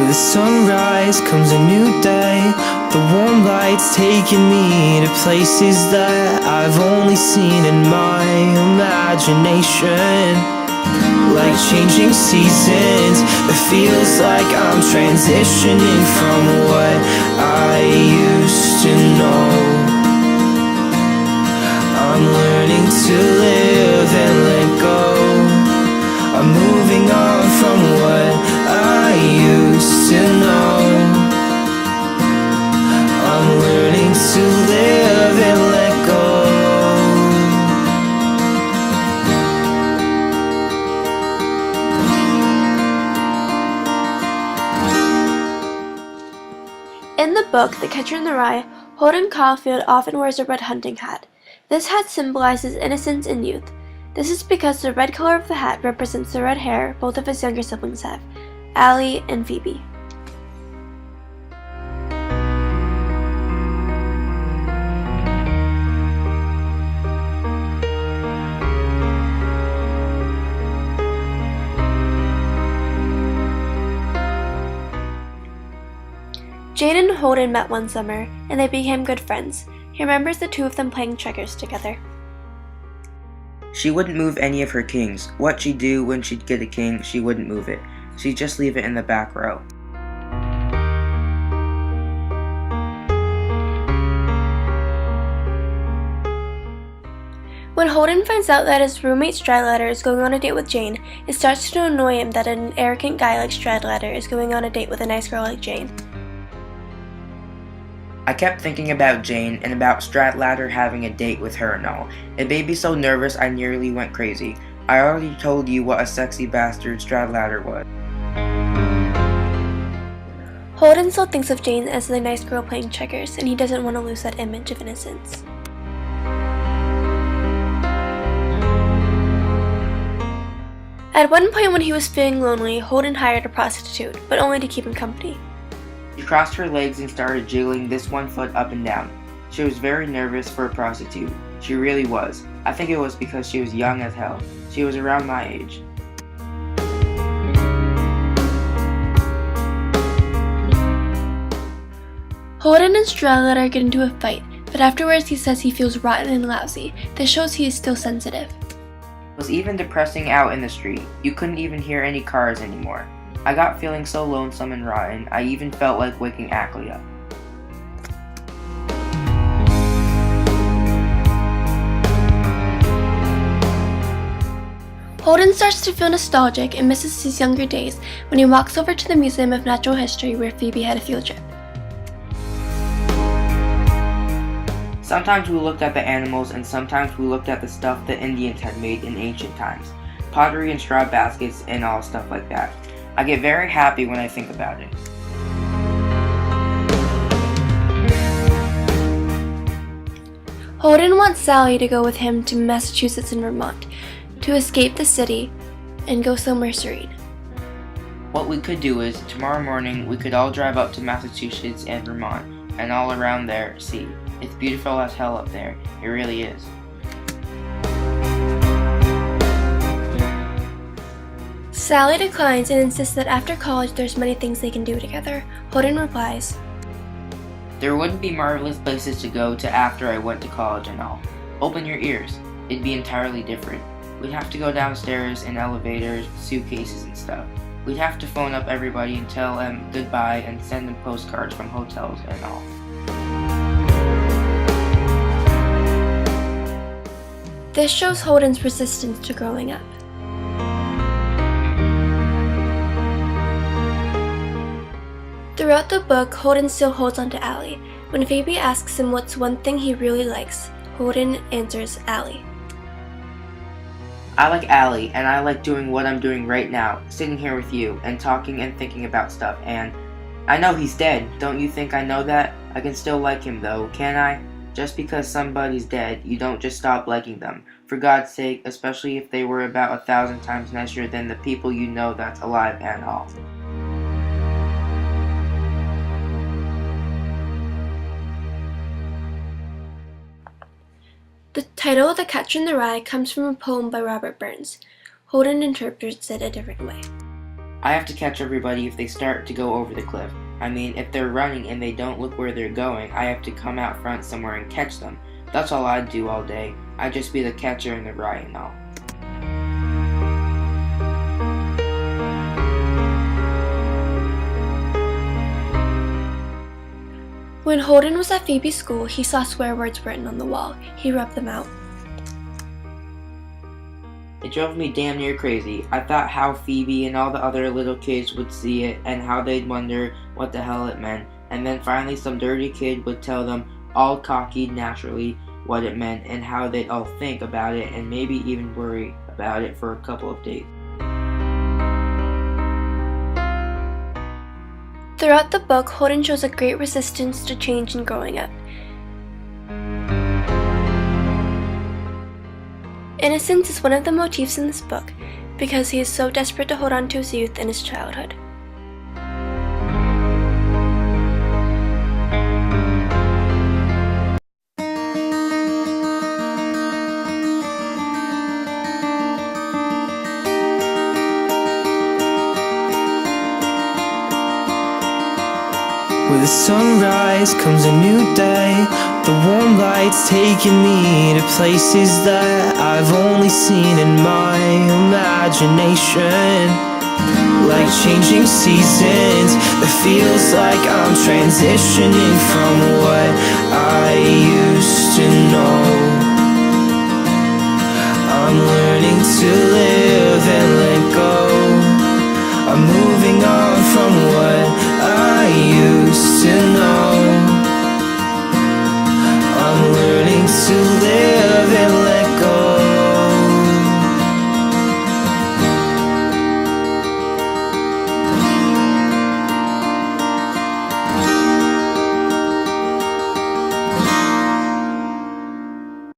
the sunrise comes a new day. The warm lights taking me to places that I've only seen in my imagination. Like changing seasons, it feels like I'm transitioning from what I used to know. I'm learning to live and let go. I'm moving on from what I used to know. I'm learning to live and let go. In the book, The Catcher in the Rye, Holden Caulfield often wears a red hunting hat. This hat symbolizes innocence and youth. This is because the red color of the hat represents the red hair both of his younger siblings have, Allie and Phoebe. Jane and Holden met one summer, and they became good friends. He remembers the two of them playing checkers together. She wouldn't move any of her kings. What she'd do when she'd get a king, she wouldn't move it. She'd just leave it in the back row. When Holden finds out that his roommate Stradlater is going on a date with Jane, it starts to annoy him that an arrogant guy like Stradlater is going on a date with a nice girl like Jane. I kept thinking about Jane and about Stradlater having a date with her and all. It made me so nervous I nearly went crazy. I already told you what a sexy bastard Stradlater was. Holden still thinks of Jane as the nice girl playing checkers, and he doesn't want to lose that image of innocence. At one point when he was feeling lonely, Holden hired a prostitute, but only to keep him company. She crossed her legs and started jiggling this one foot up and down. She was very nervous for a prostitute. She really was. I think it was because she was young as hell. She was around my age. Holden and Stradlater get into a fight, but afterwards he says he feels rotten and lousy. This shows he is still sensitive. It was even depressing out in the street. You couldn't even hear any cars anymore. I got feeling so lonesome and rotten, I even felt like waking Ackley up. Holden starts to feel nostalgic and misses his younger days when he walks over to the Museum of Natural History where Phoebe had a field trip. Sometimes we looked at the animals and sometimes we looked at the stuff the Indians had made in ancient times. Pottery and straw baskets and all stuff like that. I get very happy when I think about it. Holden wants Sally to go with him to Massachusetts and Vermont to escape the city and go somewhere serene. What we could do is, tomorrow morning we could all drive up to Massachusetts and Vermont and all around there see. It's beautiful as hell up there. It really is. Sally declines and insists that after college there's many things they can do together. Holden replies, There wouldn't be marvelous places to go to after I went to college and all. Open your ears. It'd be entirely different. We'd have to go downstairs in elevators, suitcases and stuff. We'd have to phone up everybody and tell them goodbye and send them postcards from hotels and all. This shows Holden's resistance to growing up. Throughout the book, Holden still holds on to Allie. When Phoebe asks him what's one thing he really likes, Holden answers Allie. I like Allie, and I like doing what I'm doing right now, sitting here with you, and talking and thinking about stuff, and I know he's dead. Don't you think I know that? I can still like him though, can't I? Just because somebody's dead, you don't just stop liking them. For God's sake, especially if they were about 1,000 times nicer than the people you know that's alive and all. The title of The Catcher in the Rye comes from a poem by Robert Burns. Holden interprets it a different way. I have to catch everybody if they start to go over the cliff. I mean, if they're running and they don't look where they're going, I have to come out front somewhere and catch them. That's all I'd do all day. I'd just be the catcher in the rye and all. When Holden was at Phoebe's school, he saw swear words written on the wall. He rubbed them out. It drove me damn near crazy. I thought how Phoebe and all the other little kids would see it and how they'd wonder what the hell it meant. And then finally some dirty kid would tell them, all cocky naturally, what it meant and how they'd all think about it and maybe even worry about it for a couple of days. Throughout the book, Holden shows a great resistance to change and growing up. Innocence is one of the motifs in this book because he is so desperate to hold on to his youth and his childhood. With the sunrise comes a new day. The warm lights taking me to places that I've only seen in my imagination. Like changing seasons, it feels like I'm transitioning from